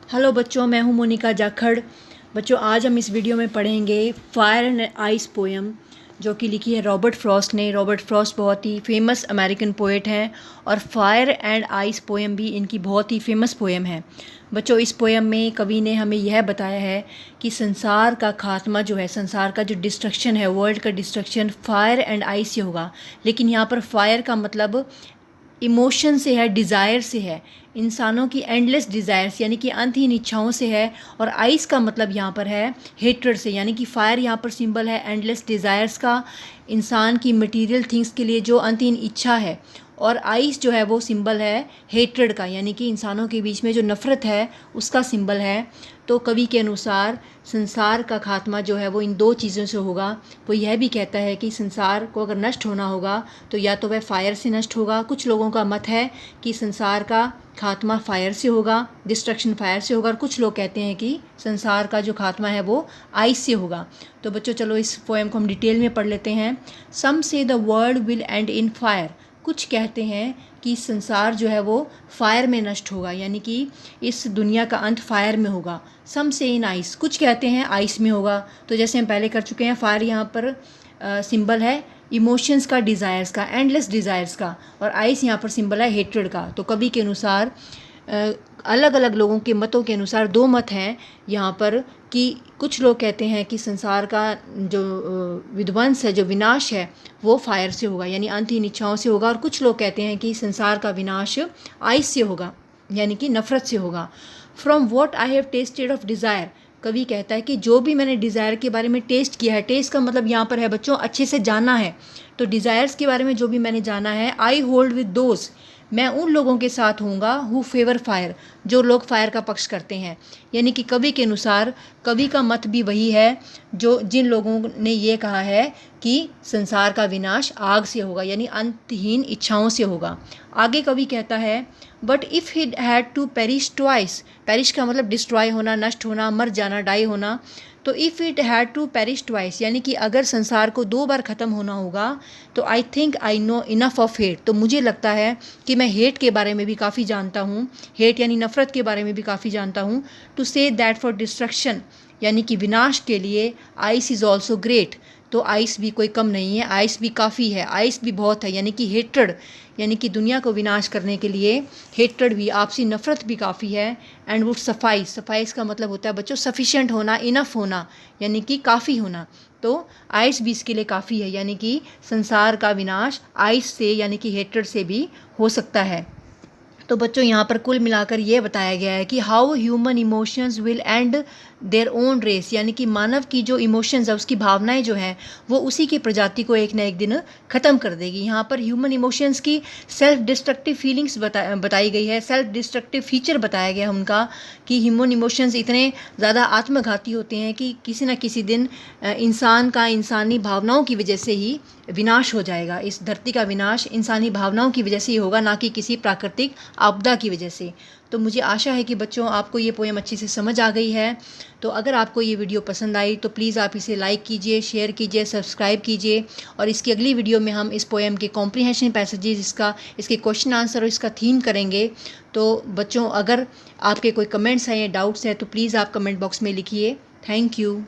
Hello बच्चों, मैं हूं मोनिका जाखड़। बच्चों, आज हम इस वीडियो में पढ़ेंगे फायर एंड आइस पोएम, जो कि लिखी है रॉबर्ट फ्रॉस्ट ने। रॉबर्ट फ्रॉस्ट बहुत ही फेमस अमेरिकन पोएट हैं और फायर एंड आइस पोएम भी इनकी बहुत ही फेमस पोएम है। बच्चों, इस पोएम में कवि ने हमें यह बताया है कि संसार का खात्मा जो है, संसार का जो डिस्ट्रक्शन है, वर्ल्ड का डिस्ट्रक्शन फायर एंड आइस से होगा। लेकिन यहाँ पर फायर का मतलब इमोशन से है, डिज़ायर से है, इंसानों की एंडलेस डिज़ायर्स यानी कि अंतहीन इच्छाओं से है। और आइस का मतलब यहाँ पर है हेट्रेड से, यानी कि फायर यहाँ पर सिंबल है एंडलेस डिज़ायर्स का, इंसान की मटेरियल थिंग्स के लिए जो अंतहीन इच्छा है। और आइस जो है वो सिंबल है हेट्रेड का, यानी कि इंसानों के बीच में जो नफ़रत है उसका सिंबल है। तो कवि के अनुसार संसार का खात्मा जो है वो इन दो चीज़ों से होगा। वो यह भी कहता है कि संसार को अगर नष्ट होना होगा तो या तो वह फायर से नष्ट होगा। कुछ लोगों का मत है कि संसार का खात्मा फायर से होगा, डिस्ट्रक्शन फायर से होगा, और कुछ लोग कहते हैं कि संसार का जो खात्मा है वो आइस से होगा। तो बच्चों, चलो इस पोएम को हम डिटेल में पढ़ लेते हैं। सम से the world will and in fire. कुछ कहते हैं कि संसार जो है वो फायर में नष्ट होगा, यानी कि इस दुनिया का अंत फायर में होगा। सम से इन आइस, कुछ कहते हैं आइस में होगा। तो जैसे हम पहले कर चुके हैं, फायर यहाँ पर सिंबल है इमोशंस का, डिज़ायर्स का, एंडलेस डिज़ायर्स का, और आइस यहाँ पर सिंबल है हेट्रेड का। तो कवि के अनुसार अलग अलग लोगों के मतों के अनुसार दो मत हैं यहाँ पर, कि कुछ लोग कहते हैं कि संसार का जो विध्वंस है, जो विनाश है, वो फायर से होगा, यानी अंतहीन इच्छाओं से होगा। और कुछ लोग कहते हैं कि संसार का विनाश आइस से होगा, यानी कि नफ़रत से होगा। From what I have tested of desire, कवि कहता है कि जो भी मैंने डिज़ायर के बारे में टेस्ट किया है, टेस्ट का मतलब यहाँ पर है बच्चों अच्छे से जाना है। तो डिज़ायर्स के बारे में जो भी मैंने जाना है, आई होल्ड विद दोज, मैं उन लोगों के साथ होऊंगा हु फेवर फायर, जो लोग फायर का पक्ष करते हैं। यानी कि कवि के अनुसार, कवि का मत भी वही है जो जिन लोगों ने ये कहा है कि संसार का विनाश आग से होगा, यानी अंतहीन इच्छाओं से होगा। आगे कवि कहता है, but if he had to perish twice, perish का मतलब डिस्ट्रॉय होना, नष्ट होना, मर जाना, डाई होना। तो if it had to perish twice, यानी कि अगर संसार को दो बार ख़त्म होना होगा, तो I think I know enough of hate, तो मुझे लगता है कि मैं हेट के बारे में भी काफ़ी जानता हूँ, हेट यानी नफ़रत के बारे में भी काफ़ी जानता हूँ। To say that for destruction, यानी कि विनाश के लिए आइस इज़ ऑल्सो ग्रेट, तो आइस भी कोई कम नहीं है, आइस भी काफ़ी है, आइस भी बहुत है। यानी कि हेट्रेड, यानी कि दुनिया को विनाश करने के लिए हेट्रेड भी, आपसी नफ़रत भी काफ़ी है। एंड वुड सफाइस, सफाइस का मतलब होता है बच्चों सफिशेंट होना, इनफ होना, यानी कि काफ़ी होना। तो आइस भी इसके लिए काफ़ी है, यानी कि संसार का विनाश आइस से, यानी कि हेट्रेड से भी हो सकता है। तो बच्चों, यहाँ पर कुल मिलाकर ये बताया गया है कि how human emotions will end their own race, यानी कि मानव की जो इमोशंस है, उसकी भावनाएं जो हैं, वो उसी की प्रजाति को एक न एक दिन ख़त्म कर देगी। यहाँ पर ह्यूमन इमोशंस की सेल्फ डिस्ट्रक्टिव फीलिंग्स बताई गई है, सेल्फ डिस्ट्रक्टिव फीचर बताया गया उनका, कि ह्यूमन इमोशंस इतने ज़्यादा आत्मघाती होते हैं कि किसी न किसी दिन इंसान का इंसानी भावनाओं की वजह से ही विनाश हो जाएगा। इस धरती का विनाश इंसानी भावनाओं की वजह से ही होगा, ना कि किसी प्राकृतिक आपदा की वजह से। तो मुझे आशा है कि बच्चों आपको ये पोएम अच्छे से समझ आ गई है। तो अगर आपको ये वीडियो पसंद आई तो प्लीज़ आप इसे लाइक कीजिए, शेयर कीजिए, सब्सक्राइब कीजिए। और इसकी अगली वीडियो में हम इस पोएम के कॉम्प्रिहेंशन पैसेजेस, इसके क्वेश्चन आंसर और इसका थीम करेंगे। तो बच्चों, अगर आपके कोई कमेंट्स हैं या डाउट्स हैं तो प्लीज़ आप कमेंट बॉक्स में लिखिए। Thank you.